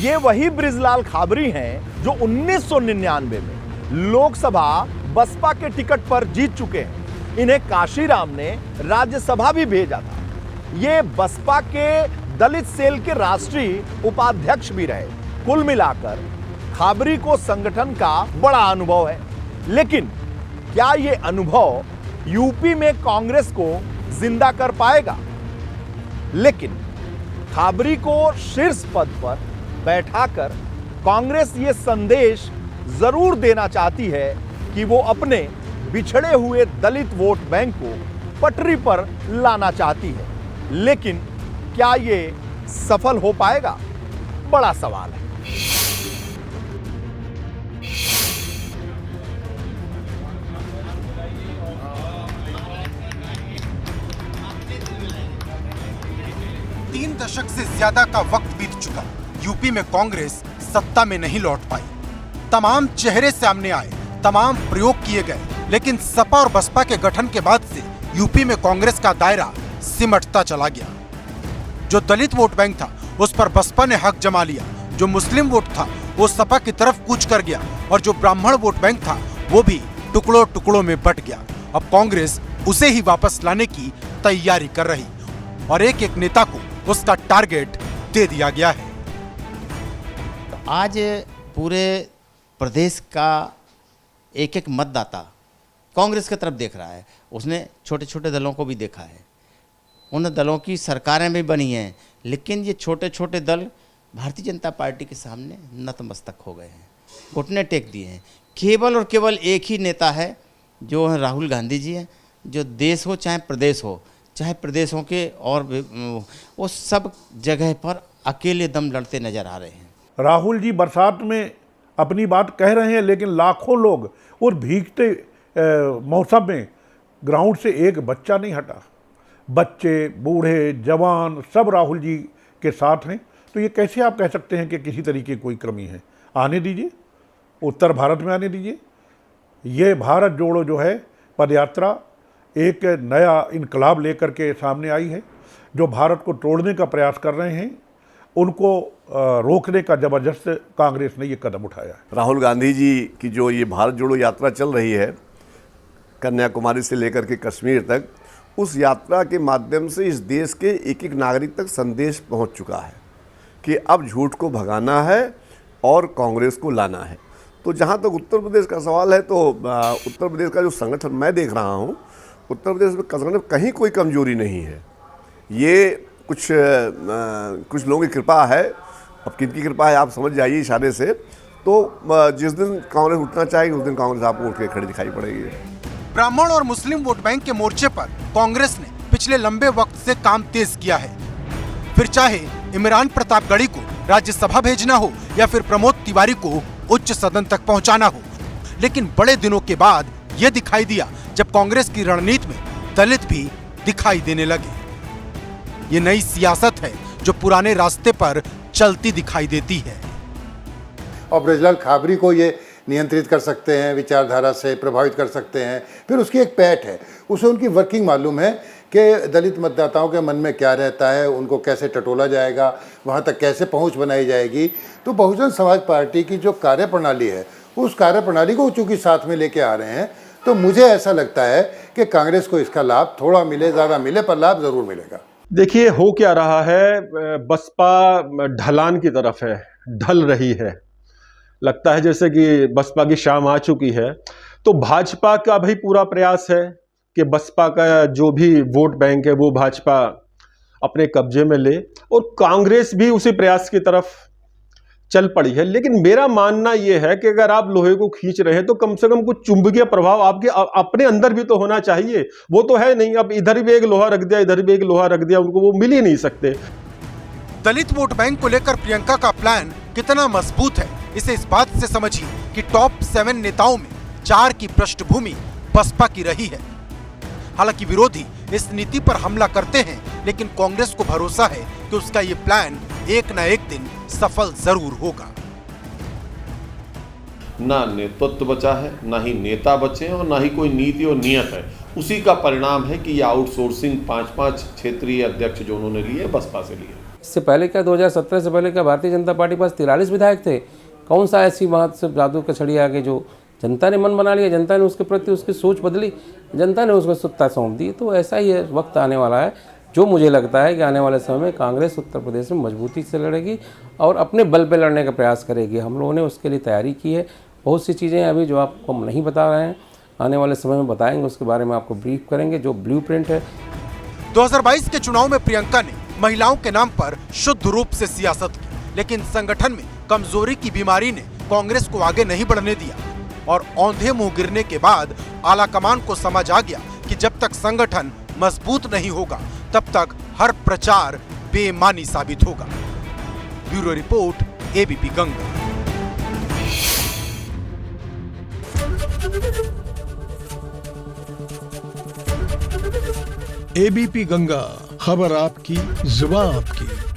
ये वही बृजलाल खाबरी हैं जो 1999 में लोकसभा बसपा के टिकट पर जीत चुके हैं। इन्हें काशीराम ने राज्यसभा भी भेजा था। ये बसपा के दलित सेल के राष्ट्रीय उपाध्यक्ष भी रहे। कुल मिलाकर खाबरी को संगठन का बड़ा अनुभव है। लेकिन क्या ये अनुभव यूपी में कांग्रेस को जिंदा कर पाएगा? लेकिन खाबरी को शीर्ष पद पर बैठाकर कांग्रेस ये संदेश जरूर देना चाहती है कि वो अपने बिछड़े हुए दलित वोट बैंक को पटरी पर लाना चाहती है। लेकिन क्या ये सफल हो पाएगा? बड़ा सवाल है। तीन दशक से ज्यादा का वक्त बीत चुका। यूपी में कांग्रेस सत्ता में नहीं लौट पाई। तमाम चेहरे सामने आए, तमाम प्रयोग किए गए, लेकिन सपा और बसपा के गठन के बाद से यूपी में कांग्रेस का दायरा सिमटता चला गया। जो दलित वोट बैंक था उस पर बसपा ने हक जमा लिया, जो मुस्लिम वोट था वो सपा की तरफ कूच कर गया, और जो ब्राह्मण वोट बैंक था वो भी टुकड़ों टुकड़ों में बट गया। अब कांग्रेस उसे ही वापस लाने की तैयारी कर रही, और एक एक नेता को उसका टारगेट दे दिया गया है। आज पूरे प्रदेश का एक एक मतदाता कांग्रेस की तरफ देख रहा है। उसने छोटे छोटे दलों को भी देखा है, उन दलों की सरकारें भी बनी हैं, लेकिन ये छोटे छोटे दल भारतीय जनता पार्टी के सामने नतमस्तक हो गए हैं, घुटने टेक दिए हैं। केवल और केवल एक ही नेता है जो है राहुल गांधी जी हैं, जो देश हो चाहे प्रदेश हो, चाहे प्रदेशों के और वो सब जगह पर अकेले दम लड़ते नजर आ रहे हैं। राहुल जी बरसात में अपनी बात कह रहे हैं, लेकिन लाखों लोग और भीगते मौसम में ग्राउंड से एक बच्चा नहीं हटा। बच्चे, बूढ़े, जवान सब राहुल जी के साथ हैं। तो ये कैसे आप कह सकते हैं कि किसी तरीके की कोई कमी है? आने दीजिए, उत्तर भारत में आने दीजिए। ये भारत जोड़ो जो है पदयात्रा एक नया इनकलाब लेकर के सामने आई है। जो भारत को तोड़ने का प्रयास कर रहे हैं उनको रोकने का जबरदस्त कांग्रेस ने ये कदम उठाया है। राहुल गांधी जी की जो ये भारत जोड़ो यात्रा चल रही है, कन्याकुमारी से लेकर के कश्मीर तक, उस यात्रा के माध्यम से इस देश के एक एक नागरिक तक संदेश पहुंच चुका है कि अब झूठ को भगाना है और कांग्रेस को लाना है। तो जहां तक उत्तर प्रदेश का सवाल है, तो उत्तर प्रदेश का जो संगठन मैं देख रहा हूं, उत्तर प्रदेश में कहीं कोई कमजोरी नहीं है। ये कुछ लोगों की कृपा है। अब किनकी कृपा है आप समझ जाइए इशारे से। तो जिस दिन कांग्रेस उठना चाहेगी उस दिन कांग्रेस आपको उठ के खड़ी दिखाई पड़ेगी। ब्राह्मण और मुस्लिम वोट बैंक के मोर्चे पर कांग्रेस ने पिछले लंबे वक्त से काम तेज किया है। फिर चाहे इमरान प्रतापगढ़ी को राज्यसभा भेजना हो या फिर प्रमोद तिवारी को उच्च सदन तक पहुंचाना हो, लेकिन बड़े दिनों के बाद यह दिखाई दिया जब कांग्रेस की रणनीति में दलित भी दिखाई देने लगे। ये नई सियासत है जो पुराने रास्ते पर चलती दिखाई देती है। और बृजलाल खाबरी को ये नियंत्रित कर सकते हैं, विचारधारा से प्रभावित कर सकते हैं। फिर उसकी एक पैठ है, उसे उनकी वर्किंग मालूम है कि दलित मतदाताओं के मन में क्या रहता है, उनको कैसे टटोला जाएगा, वहाँ तक कैसे पहुँच बनाई जाएगी। तो बहुजन समाज पार्टी की जो कार्यप्रणाली है, उस कार्यप्रणाली को चूँकि साथ में लेके आ रहे हैं, तो मुझे ऐसा लगता है कि कांग्रेस को इसका लाभ थोड़ा मिले ज़्यादा मिले, पर लाभ ज़रूर मिलेगा। देखिए हो क्या रहा है, बसपा ढलान की तरफ है, ढल रही है। लगता है जैसे कि बसपा की शाम आ चुकी है। तो भाजपा का भी पूरा प्रयास है कि बसपा का जो भी वोट बैंक है वो भाजपा अपने कब्जे में ले, और कांग्रेस भी उसी प्रयास की तरफ चल पड़ी है। लेकिन मेरा मानना यह है कि अगर आप लोहे को खींच रहे हैं तो कम से कम कुछ चुंबकीय प्रभाव आपके अपने अंदर भी तो होना चाहिए। वो तो है नहीं। अब इधर भी एक लोहा रख दिया, इधर भी एक लोहा रख दिया, उनको वो मिल ही नहीं सकते। दलित वोट बैंक को लेकर प्रियंका का प्लान कितना मजबूत है, इसे इस बात से समझिए कि टॉप 7 नेताओं में 4 की पृष्ठभूमि बसपा की रही है। हालांकि विरोधी इस नीति पर हमला करते हैं, लेकिन कांग्रेस को भरोसा है कि उसका ये प्लान एक न एक दिन सफल जरूर होगा। ना नेतृत्व बचा है, ना ही नेता बचे हैं, और ना ही कोई नीति और नियत है। उसी का परिणाम है कि ये आउटसोर्सिंग 5-5 क्षेत्रीय अध्यक्ष जो उन्होंने लिए बसपा से लिए। इससे पहले क्या 2017 से पहले क्या भारतीय जनता पार्टी पास 43 विधायक थे? कौन सा ऐसी बात से जादू कछड़ी आ गई जो जनता ने मन बना लिया, जनता ने उसके प्रति उसकी सोच बदली, जनता ने उसको सत्ता सौंप दी। तो ऐसा ही वक्त आने वाला है जो मुझे लगता है कि आने वाले समय में कांग्रेस उत्तर प्रदेश में मजबूती से लड़ेगी और अपने बल पे लड़ने का प्रयास करेगी। हम लोगों ने उसके लिए तैयारी की है। बहुत सी चीज़ें अभी जो आपको हम नहीं बता रहे हैं, आने वाले समय में बताएंगे, उसके बारे में आपको ब्रीफ करेंगे। जो ब्लूप्रिंट है 2022 के चुनाव में प्रियंका ने महिलाओं के नाम पर शुद्ध रूप से सियासत की, लेकिन संगठन में कमजोरी की बीमारी ने कांग्रेस को आगे नहीं बढ़ने दिया और औंधे मुंह गिरने के बाद आलाकमान को समझ आ गया कि जब तक संगठन मजबूत नहीं होगा तब तक हर प्रचार बेमानी साबित होगा। Bureau report, ABP Ganga. ABP Ganga, खबर आपकी, जुबान आपकी।